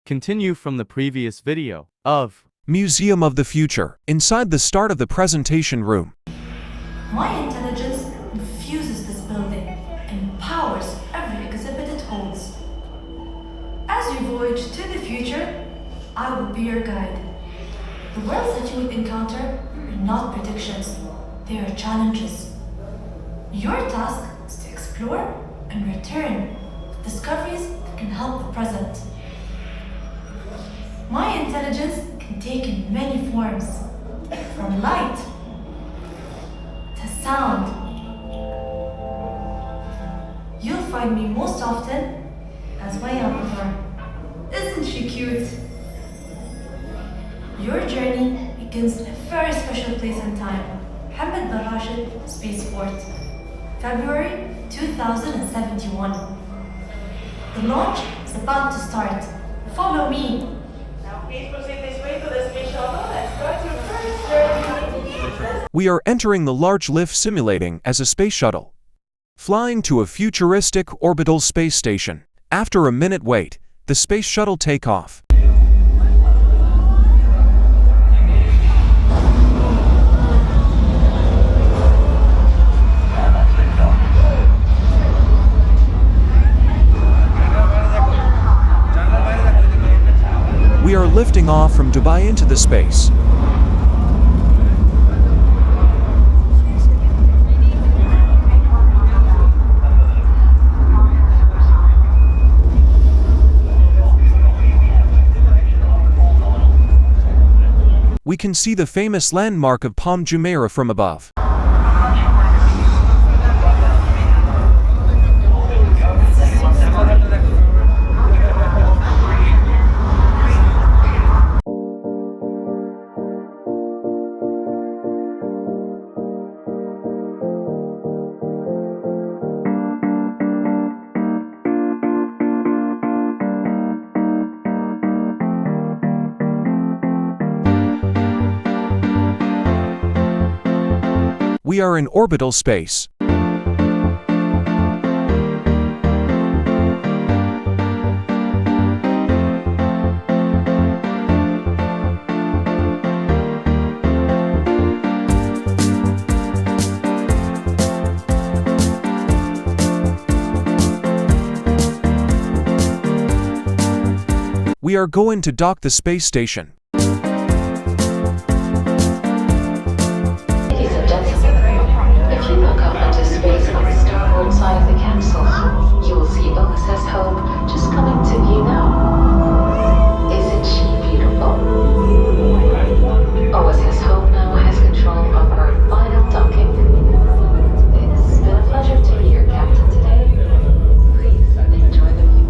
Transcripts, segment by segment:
Continue from the previous video of Museum of the Future, inside the start of the presentation room. My intelligence infuses this building and empowers every exhibit it holds. As you voyage to the future, I will be your guide. The worlds that you would encounter are not predictions, they are challenges. Your task is to explore and return with discoveries that can help the present. My intelligence can take in many forms, from light to sound. You'll find me most often as my avatar. Isn't she cute? Your journey begins in a very special place and time, Hamad bin Rashid Spaceport, February 2071. The launch is about to start. Follow me. Please proceed this way to the space shuttle and start your first journey. We are entering the large lift simulating as a space shuttle, flying to a futuristic orbital space station. After a minute wait, the space shuttle take off. We are lifting off from Dubai into the space. We can see the famous landmark of Palm Jumeirah from above. We are in orbital space. We are going to dock the space station. If you look up into space on the starboard side of the capsule, you will see OSS Hope just coming to view now. Isn't she beautiful? OSS Hope now has control of her final docking. It's been a pleasure to be your captain today. Please enjoy the view.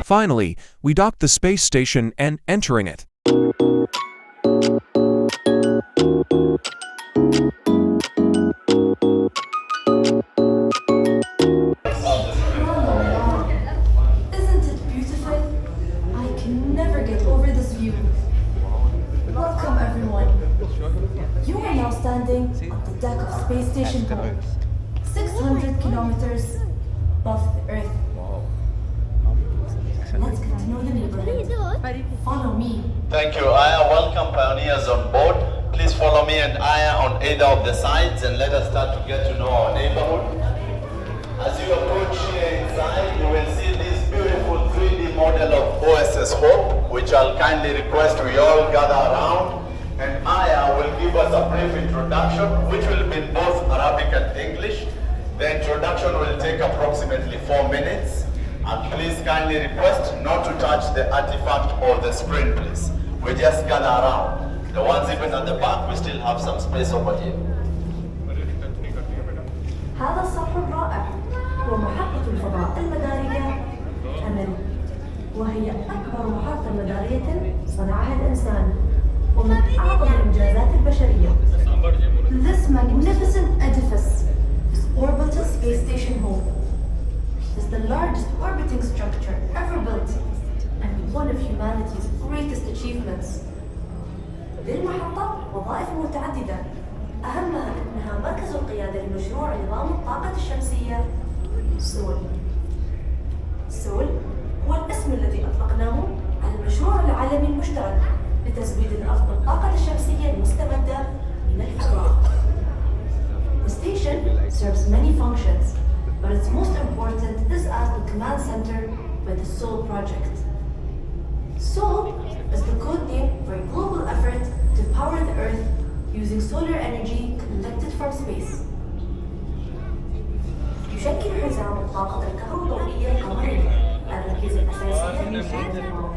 Finally, we docked the space station and entering it. Isn't it beautiful? I can never get over this view. Welcome everyone. You are now standing on the deck of Space station home, 600 kilometers above the Earth. Let's get to know the neighborhood. Follow me. Thank you, Aya. Welcome, pioneers on board. Please follow me and Aya on either of the sides and let us start to get to know our neighborhood. As you approach here inside, you will see this beautiful 3D model of OSS Hope, which I'll kindly request we all gather around. And Aya will give us a brief introduction, which will be in both Arabic and English. The introduction will take approximately 4 minutes. And please kindly request not to touch the artifact or the screen, please. We just gather around. The ones even at the back, we still have some space over here. هذا السطح الرائع هو محطة الفضاء المدارية أمل، وهي أكبر محطة مدارية صنعها الإنسان ومن أعظم الإنجازات البشرية. This magnificent edifice is Orbital Space Station Home. Is the largest orbiting structure ever built and one of humanity's greatest achievements. للمحطة وظائف متعددة، أهمها أنها مركز القيادة لمشروع نظام الطاقة الشمسية سول. سول هو الاسم الذي أطلقناه على المشروع العالمي المشترك لتزويد الأرض بالطاقة الشمسية المستمدة من الفضاء. The station serves many functions, but its most important is as the command center by the SOL project. SOL is the code name for a global effort to power the Earth using solar energy collected from space. يشكل حزام الطاقة الكهروضوئية القمرية الركيزة الأساسية في شبكة القمر.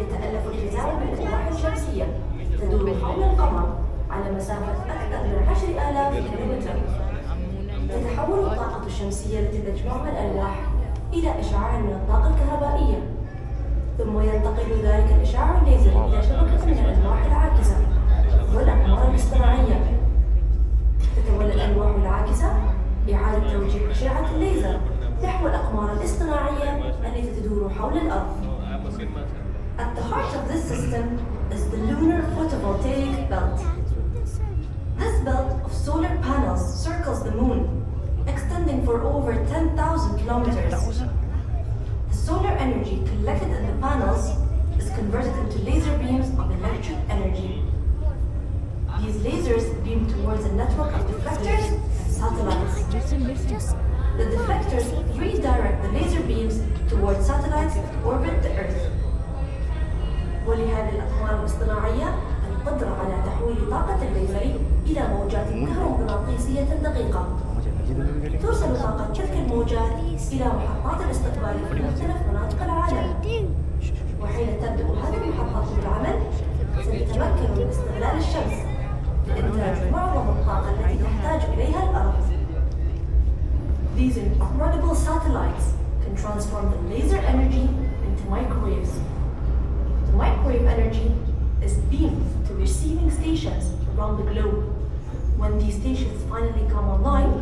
يتألف الحزام من الألواح الشمسية تدور حول القمر على مسافة أكثر من 10,000 كيلومتر. تتحول الطاقة الشمسية التي تجمعها الألواح إلى إشعاع من الطاقة الكهربائية، ثم ينتقل ذلك الإشعاع الليزري إلى شبكة من الألواح العاكسة والأقمار الاصطناعية. تتولى الألواح العاكسة إعادة توجيه أشعة الليزر نحو الأقمار الاصطناعية التي تدور حول الأرض. At the heart of this system is the lunar photovoltaic belt. This belt of solar panels circles the moon, extending for over 10,000 kilometers. The solar energy collected in the panels is converted into laser beams of electric energy. These lasers beam towards a network of deflectors and satellites. The deflectors redirect the laser beams towards satellites that orbit the Earth. ولهذه الأقمار الاصطناعية القدرة على تحويل طاقة الليزر إلى موجات كهرومغناطيسية دقيقة. ترسل طاقة تلك الموجات إلى محطات الاستقبال في مختلف مناطق العالم. وحين تبدأ هذه المحطات بالعمل، ستتمكن من استغلال الشمس لإنتاج معظم الطاقة التي تحتاج إليها الأرض. These incredible satellites can transform the laser energy into microwaves. The microwave energy is beamed to receiving stations around the globe. When these stations finally come online,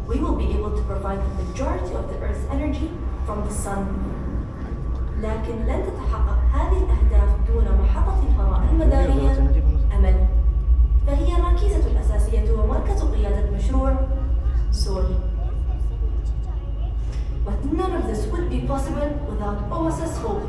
we will be able to provide the majority of the Earth's energy from the sun. لكن لن تتحقق هذه الأهداف دون محطة الفضاء المدارية أمل، فهي الركيزة الأساسية ومركز قيادة مشروع سول. But none of this would be possible without OSS Hope.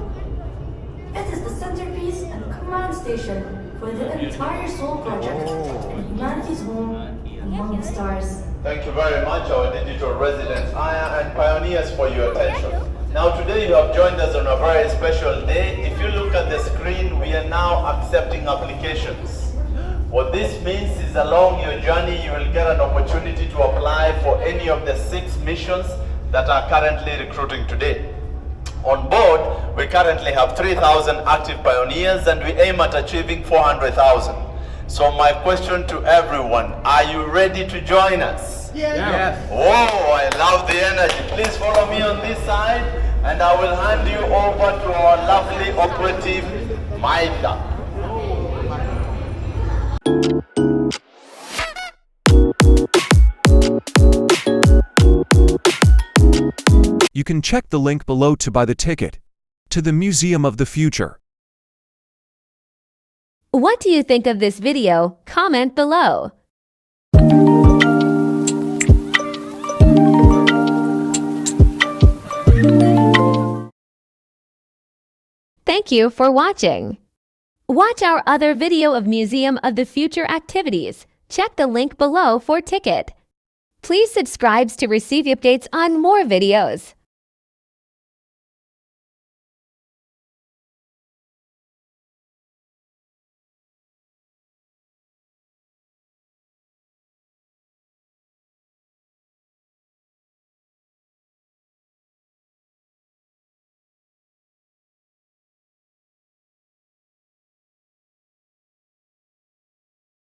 It is the centerpiece and command station for the entire SOL project and humanity's home among the stars. Thank you very much, our digital residents, Aya, and pioneers, for your attention. Now, today you have joined us on a very special day. If you look at the screen, we are now accepting applications. What this means is along your journey, you will get an opportunity to apply for any of the 6 missions that are currently recruiting today. On board, we currently have 3,000 active pioneers and we aim at achieving 400,000. So my question to everyone, are you ready to join us? Yes. Whoa, I love the energy. Please follow me on this side and I will hand you over to our lovely operative, Maida. You can check the link below to buy the ticket to the Museum of the Future. What do you think of this video? Comment below. Thank you for watching. Watch our other video of Museum of the Future activities. Check the link below for ticket. Please subscribe to receive updates on more videos.